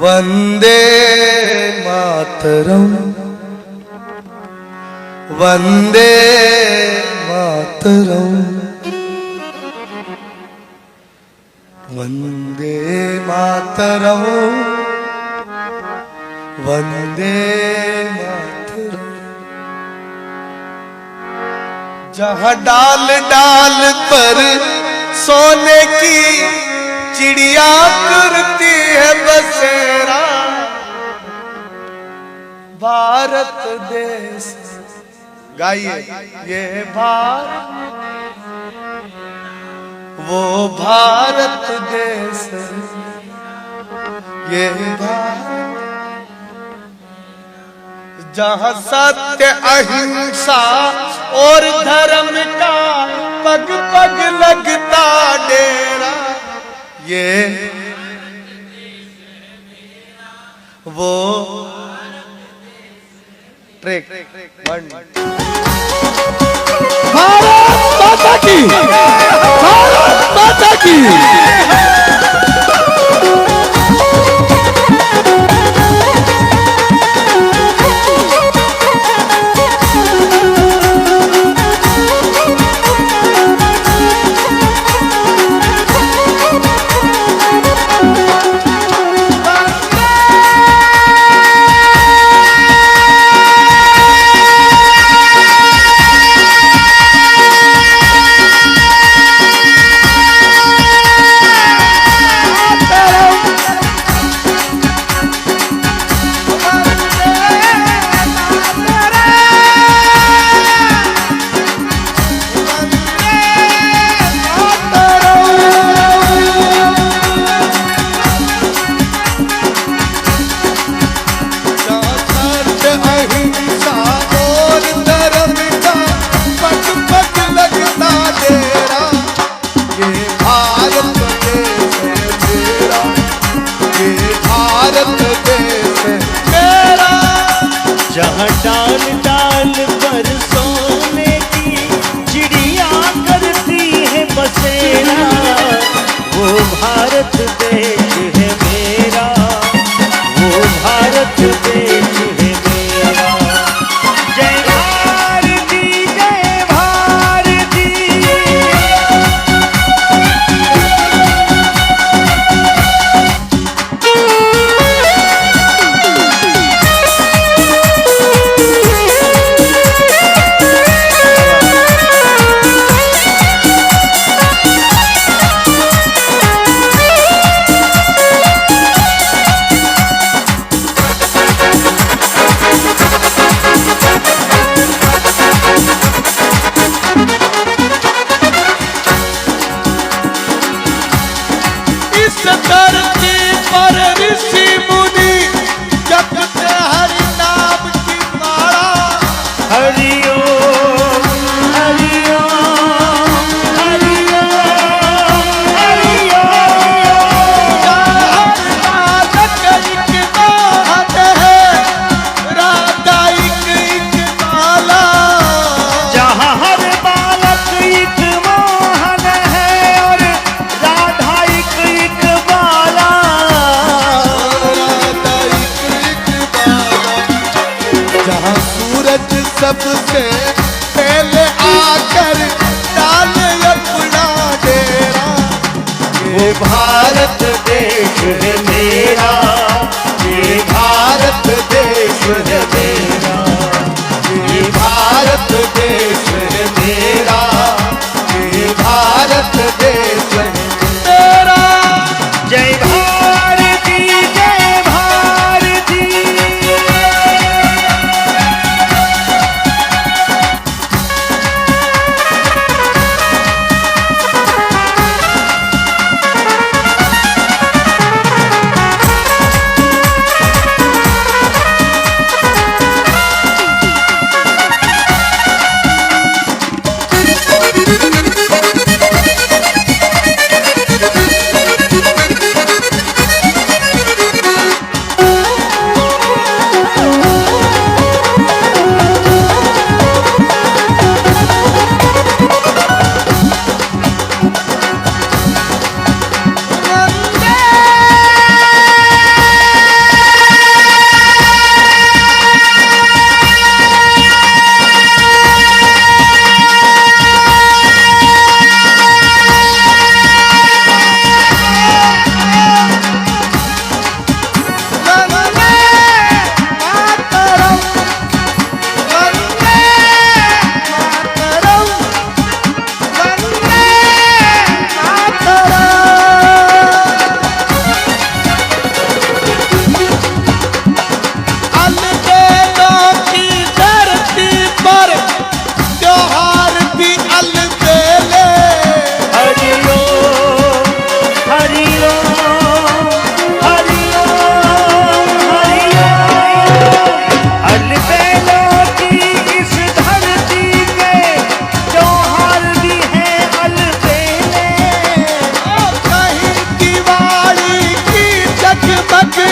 वंदे मातरम वंदे मातरम वंदे मातरम वंदे मातरम। जहाँ डाल डाल पर सोने की चिड़िया करती है बसेरा, भारत देश गाइए ये भारत वो भारत देश ये भारत, जहाँ सत्य अहिंसा और धर्म का पग पग लगता डेरा, ये वो ट्रैक भारत माता की, भारत माता की। जहाँ डाल डाल पर सोने की चिड़िया करती है बसेरा, वो भारत देश है मेरा, वो भारत देश है मेरा। जय भारती जय भारती। धरती पर ऋषि मुनि जपते हरि नाम की माला, हरि ओम हरि ओम हरि ओम हरि ओम। बालक एक मोहन है राधा एक माला, जहाँ हर बालक एक मोहन है और राधा एक बाला। जहाँ सूरज सबसे पहले आकर डाले अपना डेरा, वो भारत देश है मेरा, ये भारत देश है मेरा, ये भारत देश है मेरा, ये भारत देश है तेरा। जय भारती जय भारती।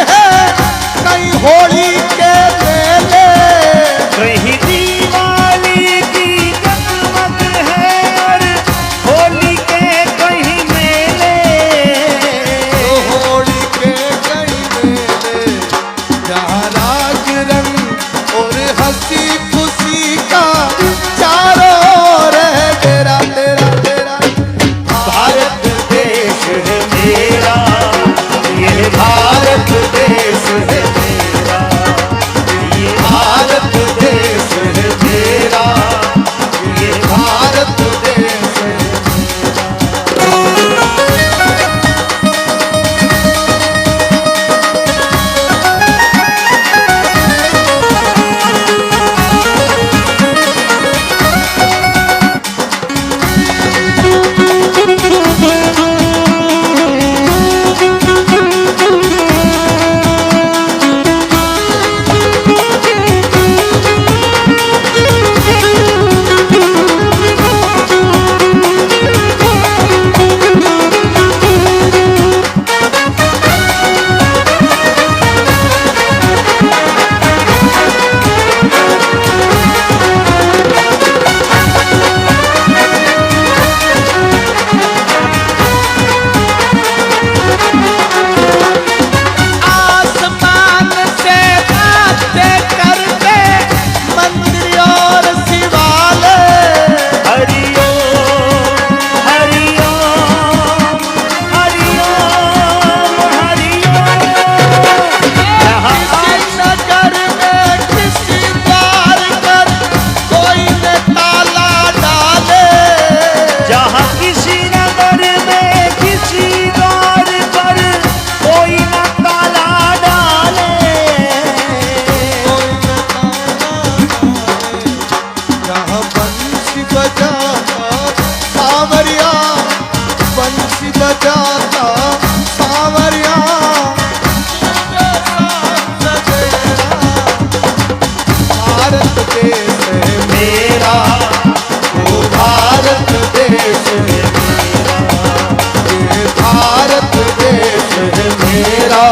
है कहीं होली के मेले, कहीं दिवाली की जगमग है और होली के कहीं मेले। होली के कहीं मेले जहाँ राग रंग और हंसी खुशी का चारों ओर है तेरा तेरा तेरा। भारत देश है मेरा, ये भारत देश है मेरा, ये भारत देश है मेरा, ये भारत देश है आसमान से बातें करते मंदिर और शिवालय, हरिओम हरिओम हरिओम हरिओम। किसी नगर में किसी द्वार पर कोई न ताला डाले, जहाँ किसी नगर में किसी द्वार पर कोई न ताला डाले, जहाँ बंसी बजाता सावरिया, बंसी बजाता सावरिया, भारत देश है मेरा वो भारत देश है मेरा, ये भारत देश है मेरा,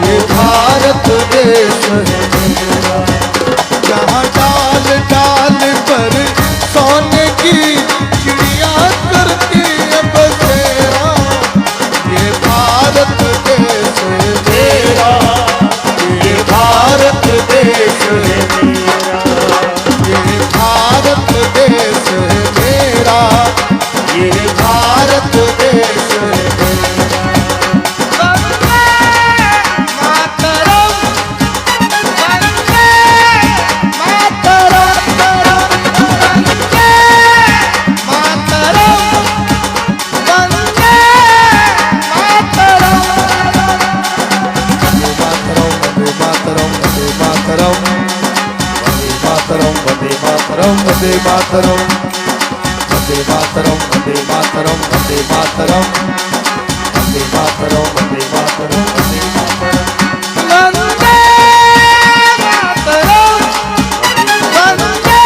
ये भारत देश है मेरा। जहाँ डाल डाल पर सोने की चिड़िया करती है बसेरा, ये भारत देश है मेरा ये भारत देश है मेरा, ये भारत देश है मेरा, ये भारत देश है मेरा। वंदे मातरम, वंदे मातरम, वंदे मातरम, वंदे मातरम। वंदे मातरम, वंदे मातरम, वंदे मातरम, वंदे मातरम, वंदे मातरम, वंदे मातरम, वंदे मातरम, वंदे मातरम, वंदे मातरम, वंदे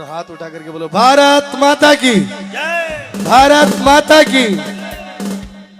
हाथ उठा करके बोलो भारत माता की, भारत माता की।